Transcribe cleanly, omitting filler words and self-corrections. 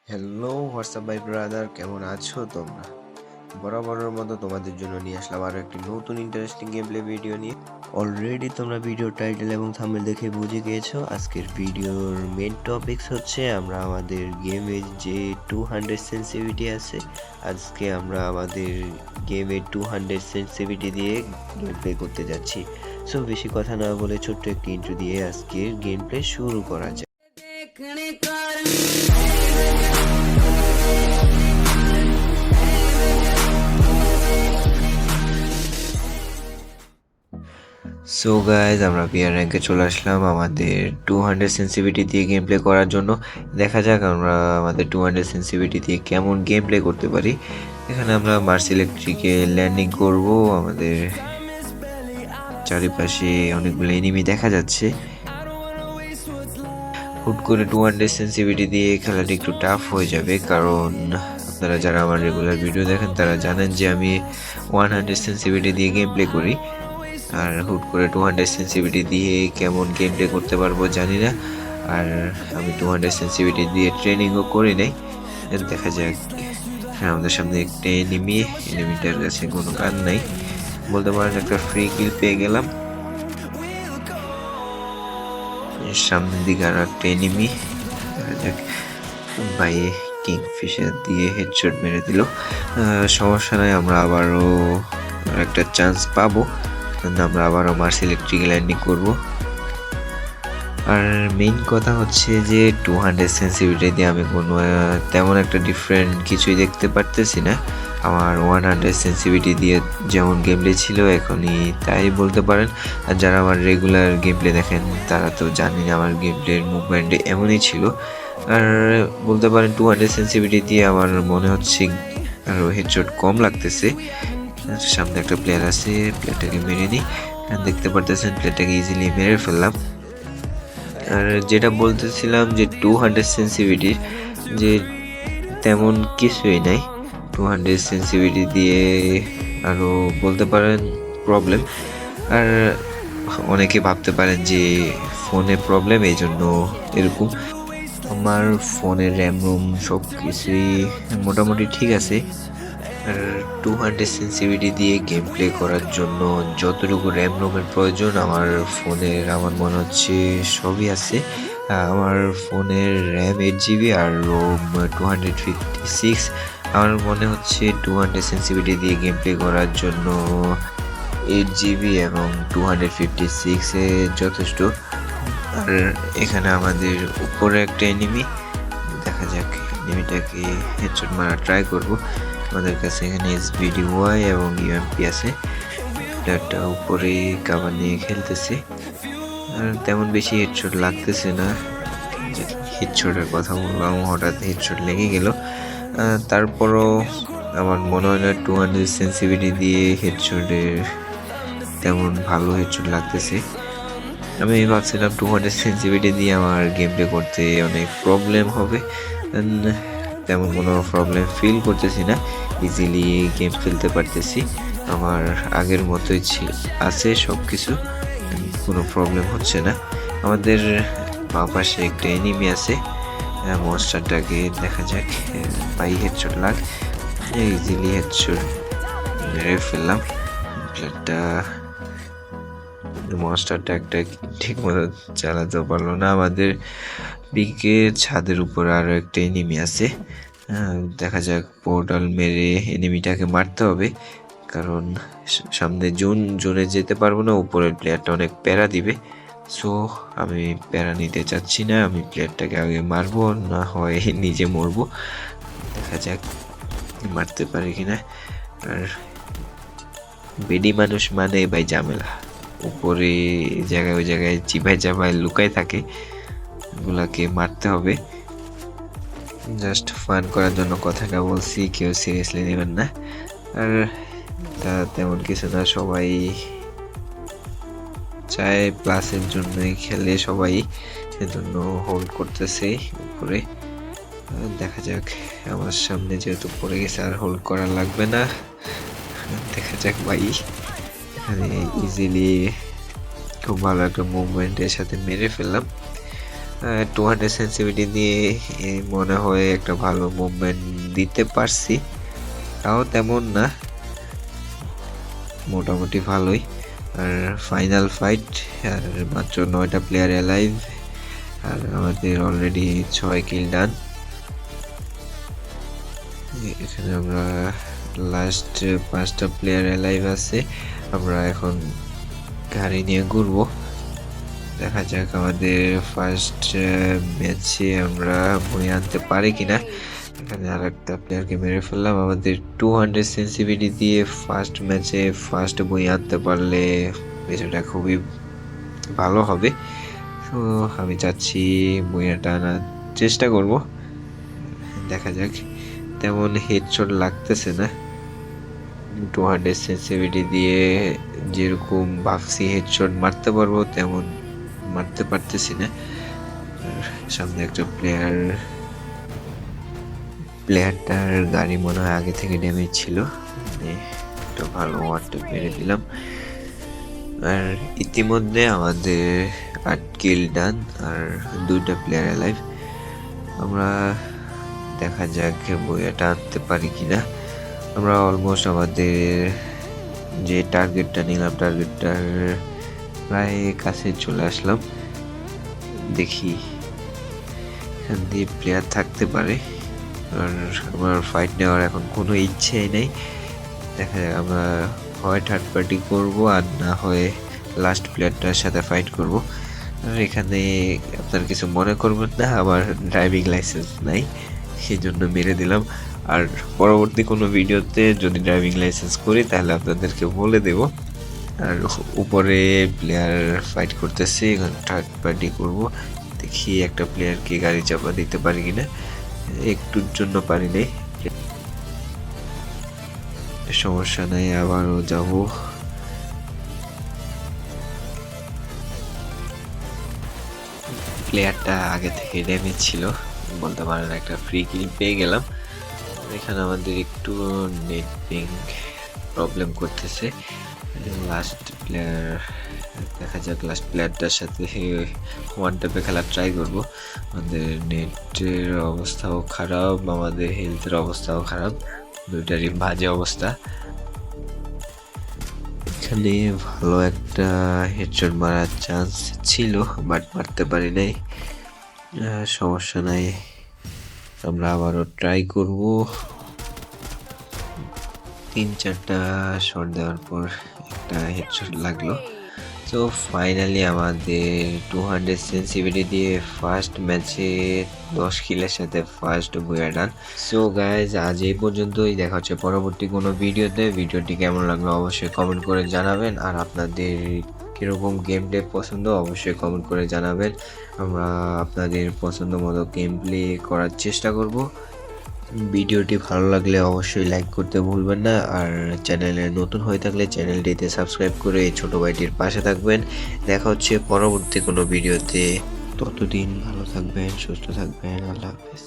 Hello WhatsApp my brother, কেমন আছো তোমরা? বরাবরের মতো তোমাদের জন্য নিয়ে আসলাম আরও একটি নতুন ইন্টারেস্টিং গেম প্লে ভিডিও নিয়ে। অলরেডি তোমরা ভিডিও টাইটেল এবং থাম্বনেল দেখে বুঝে গিয়েছো আজকের ভিডিওর মেন টপিকস হচ্ছে আমরা আমাদের গেমের যে 200 সেন্সিটিভিটি আছে, আজকে আমরা আমাদের গেমের 200 সেন্সিটিভিটি দিয়ে গেম প্লে করতে যাচ্ছি। সো বেশি কথা না বলে ছোট্ট একটি ইন্ট্রো দিয়ে আজকের গেম প্লে শুরু করা যায়। সো গাইজ, আমরা বিয়ার র্যাঙ্কে চলে আসলাম আমাদের 200 সেন্সিটিভিটি দিয়ে গেম প্লে করার জন্য। দেখা যাক আমরা আমাদের 200 সেন্সিটিভিটি দিয়ে কেমন গেম প্লে করতে পারি। এখানে আমরা মার্স ইলেকট্রিকে ল্যান্ডিং করব। আমাদের চারিপাশে অনেকগুলো এনিমি দেখা যাচ্ছে। হুট করে 200 সেন্সিটিভিটি দিয়ে খেলাটা একটু টাফ হয়ে যাবে, কারণ আপনারা যারা আমার রেগুলার ভিডিও দেখেন তারা জানেন যে আমি 100 সেন্সিটিভিটি দিয়ে গেম প্লে করি। আর হুট করে 200 সেন্সিটিভিটি দিয়ে কেমন গেম প্লে করতে পারবো জানি না। আর আমি 200 সেন্সিটিভিটি দিয়ে ট্রেনিংও করি নাই। দেখা যাক। হ্যাঁ, আমাদের সামনে একটা এনিমিটার কাছে কোনো গান নাই, বলতে পারেন একটা ফ্রি কিল পেয়ে গেলাম। সামনের দিকে আর একটা এনিমি। দেখা যাক, ভাই কিংফিশার দিয়ে হেডশট মেরে দিল। সমস্যা নাই, আমরা আবারও একটা চান্স পাবো। আমরা আবারও মার্স ইলেকট্রিক ল্যান্ডিং করব। আর মেইন কথা হচ্ছে যে 200 সেন্সিটিভিটি দিয়ে আমি কোনো তেমন একটা ডিফারেন্ট কিছুই দেখতে পারতেছি না। আমার 100 সেন্সিটিভিটি দিয়ে যেমন গেম প্লে ছিল এখনই তাই বলতে পারেন। আর যারা আমার রেগুলার গেম প্লে দেখেন তারা তো জানেন আমার গেম প্লের মুভমেন্ট এমনই ছিল। আর বলতে পারেন 200 সেন্সিটিভিটি দিয়ে আমার মনে হচ্ছে আরও হেডশট কম লাগতেছে। সামনে একটা প্লেয়ার আছে, প্লেয়ারটাকে মেরে নিই। দেখতে পারতেছেন প্লেয়ারটাকে ইজিলি মেরে ফেললাম। আর যেটা বলতেছিলাম যে 200 সেন্সিটিভিটির যে তেমন কিছুই নাই। 200 সেন্সিটিভিটি দিয়ে আরও বলতে পারেন প্রবলেম। আর অনেকে ভাবতে পারেন যে ফোনে প্রবলেম, এই জন্য এরকম। আমার ফোনের র্যাম রোম সব কিছুই মোটামুটি ঠিক আছে। আর 200 সেন্সিটিভিটি দিয়ে গেম প্লে করার জন্য যতটুকু র্যাম রোমের প্রয়োজন আমার ফোনের আমার মনে হচ্ছে সবই আছে। আমার ফোনের র্যাম 8 GB আর রোম 256। আমার মনে হচ্ছে 200 সেন্সিটিভিটি দিয়ে গেম প্লে করার জন্য 8 GB এবং 256 যথেষ্ট। আর এখানে আমাদের উপরে একটা এনিমি, দেখা যাক এনিমিটাকে হেডশট মারা ট্রাই করব। আমাদের কাছে এখানে SBDY এবং UMP আছে। প্লেয়ারটা উপরে কাভার নিয়ে খেলতেছে। আর তেমন বেশি হেডশট লাগতেছে না। হেডশটের কথা বললাম, হঠাৎ হেডশট লেগে গেল। তারপরও আমার মনে হয় না 200 সেন্সিটিভিটি দিয়ে হেডশটের তেমন ভালো হেডশট লাগতেছে। আমি ভাবছিলাম 200 সেন্সিটিভিটি দিয়ে আমার গেম প্লে করতে অনেক প্রবলেম হবে। তেমন কোনো প্রবলেম ফিল করতেছি না, ইজিলি গেম খেলতে পারতেছি। আমার আগের মতোই আছে সব কিছু, কোনো প্রবলেম হচ্ছে না। আমাদের বাঁ পাশে একটা এনিমি আছে, মনস্টারটাকে দেখা যাক পাই হেডশট লাগ। ইজিলি হেডশট মেরে ফেললাম। প্লেয়ারটা মনস্টারটা একটা ঠিক মতো চালাতে পারলো না। আমাদের পিকে ছাদের উপর আরো একটা এনিমি আছে। দেখা যাক, পোর্টাল মেরে এনিমিটাকে মারতে হবে, কারণ সামনে জোনে যেতে পারবো না। উপরের প্লেয়ারটা অনেক প্যারা দিবে। সো আমি প্যারা নিতে চাচ্ছি না, আমি প্লেয়ারটাকে আগে মারবো, না হয় নিজে মরবো। দেখা যাক মারতে পারে কিনা। আর বেডি মানুষ মানে ভাই ঝামেলা, উপরে জায়গায় ওই জায়গায় চিপায় চাপায় লুকায় থাকে, ওগুলাকে মারতে হবে। জাস্ট ফান করার জন্য কথাটা বলছি, কেউ সিরিয়াসলি নেবেন না। আর তেমন কিছু না, সবাই চায় প্লাসের জন্যই খেলে, সবাই সেজন্য হোল্ড করতেছে উপরে। দেখা যাক, আমার সামনে যেহেতু পড়ে গেছে আর হোল্ড করা লাগবে না। দেখা যাক ভাই, এখানে ইজিলি খুব ভালো একটা মুভমেন্টের সাথে মেরে ফেললাম। 200 সেন্সিটিভিটি দিয়ে মনে হয় একটা ভালো মুভমেন্ট দিতে পারছি, তাও তেমন না, মোটামুটি ভালোই। আর ফাইনাল ফাইট, আর মাত্র 9টা প্লেয়ার অ্যালাইভ, আর আমাদের অলরেডি 6 কিল ডান। এখানে আমরা লাস্ট 5টা প্লেয়ার অ্যালাইভ আছে, আমরা এখন গাড়ি নিয়ে ঘুরবো। দেখা যাক আমাদের ফার্স্ট ম্যাচে আমরা বই আনতে পারি কিনা। এখানে আর একটা প্লেয়ারকে মেরে ফেললাম। আমাদের 200 সেন্সিটিভিটি দিয়ে ফার্স্ট ম্যাচে ফার্স্ট বই আনতে পারলে বিষয়টা খুবই ভালো হবে। তো আমি চাচ্ছি বইটা আনার চেষ্টা করব, দেখা যাক। তেমন হেডশট লাগতেছে না, 200 সেন্সিটিভিটি দিয়ে যেরকম ভাবছি হেডশট মারতে পারবো তেমন মারতে পারতেছি না। সামনে একটা প্লেয়ারটার গাড়ি মনে হয় আগে থেকে ড্যামেজ ছিল, একটা ভালো ওয়ারটা মেরে দিলাম। আর ইতিমধ্যে আমাদের 8 কিল ডান আর 2টা প্লেয়ার অ্যালাইভ। আমরা দেখা যাক বইটা আনতে পারি কিনা। আমরা অলমোস্ট আমাদের যে টার্গেটটা নিলাম টার্গেটটার প্রায় কাছে চলে আসলাম। দেখি এখান দিয়ে প্লেয়ার থাকতে পারে, আর আমার ফাইট নেওয়ার এখন কোনো ইচ্ছেই নেই। দেখা যাক, আমরা হয় থার্ড পার্টি করব আর না হয় লাস্ট প্লেয়ারটার সাথে ফাইট করব। আর এখানে আপনার কিছু মনে করবেন না, আমার ড্রাইভিং লাইসেন্স নাই, সেই জন্য মেরে দিলাম। আর পরবর্তী কোনো ভিডিওতে যদি ড্রাইভিং লাইসেন্স করি তাহলে আপনাদেরকে বলে দেব। আর উপরে প্লেয়ার ফাইট করতেছে, এখানে থার্ড পার্টি করব। দেখি একটা প্লেয়ারকে গাড়ি চাপা দিতে পারি কিনা, একটুর জন্য পারি নাই, সমস্যা নাই, আবারও যাব। প্লেয়ারটা আগে থেকে ড্যামেজ ছিল, বলতে পারেন একটা ফ্রি কিল পেয়ে গেলাম। এখানে আমাদের একটু নেট পিং প্রবলেম করতেছে। লাস্ট প্লেয়ার, দেখা যাক লাস্ট প্লেয়ারটার সাথে ওয়ান ট্যাপে খেলা ট্রাই করব। আমাদের নেটের অবস্থাও খারাপ, আমাদের হেলথের অবস্থাও খারাপ, দুইটারই বাজে অবস্থা। এখানে ভালো একটা হেডশট মারার চান্স ছিল, বাট মারতে পারি নাই, সমস্যা নাই, আমরা আবারও ট্রাই করব। 3-4টা শট দেওয়ার পর একটা হেডশট লাগলো। তো ফাইনালি আমাদের 200 সেন্সিটিভিটি দিয়ে ফার্স্ট ম্যাচে 10 কিলের সাথে ফার্স্ট বইয়া ডান। সো গাইজ, আজ এই পর্যন্তই, দেখা হচ্ছে পরবর্তী কোনো ভিডিওতে। ভিডিওটি কেমন লাগলো অবশ্যই কমেন্ট করে জানাবেন, আর আপনাদের কীরকম গেম প্লে পছন্দ অবশ্যই কমেন্ট করে জানাবেন। আমরা আপনাদের পছন্দ মতো গেম প্লে করার চেষ্টা করব। ভিডিওটি ভালো লাগলে অবশ্যই লাইক করতে ভুলবেন না, আর চ্যানেলে নতুন হয়ে থাকলে চ্যানেলটিতে সাবস্ক্রাইব করে এই ছোটো ভাইটির পাশে থাকবেন। দেখা হচ্ছে পরবর্তী কোনো ভিডিওতে, ততদিন ভালো থাকবেন, সুস্থ থাকবেন, আল্লাহ হাফেজ।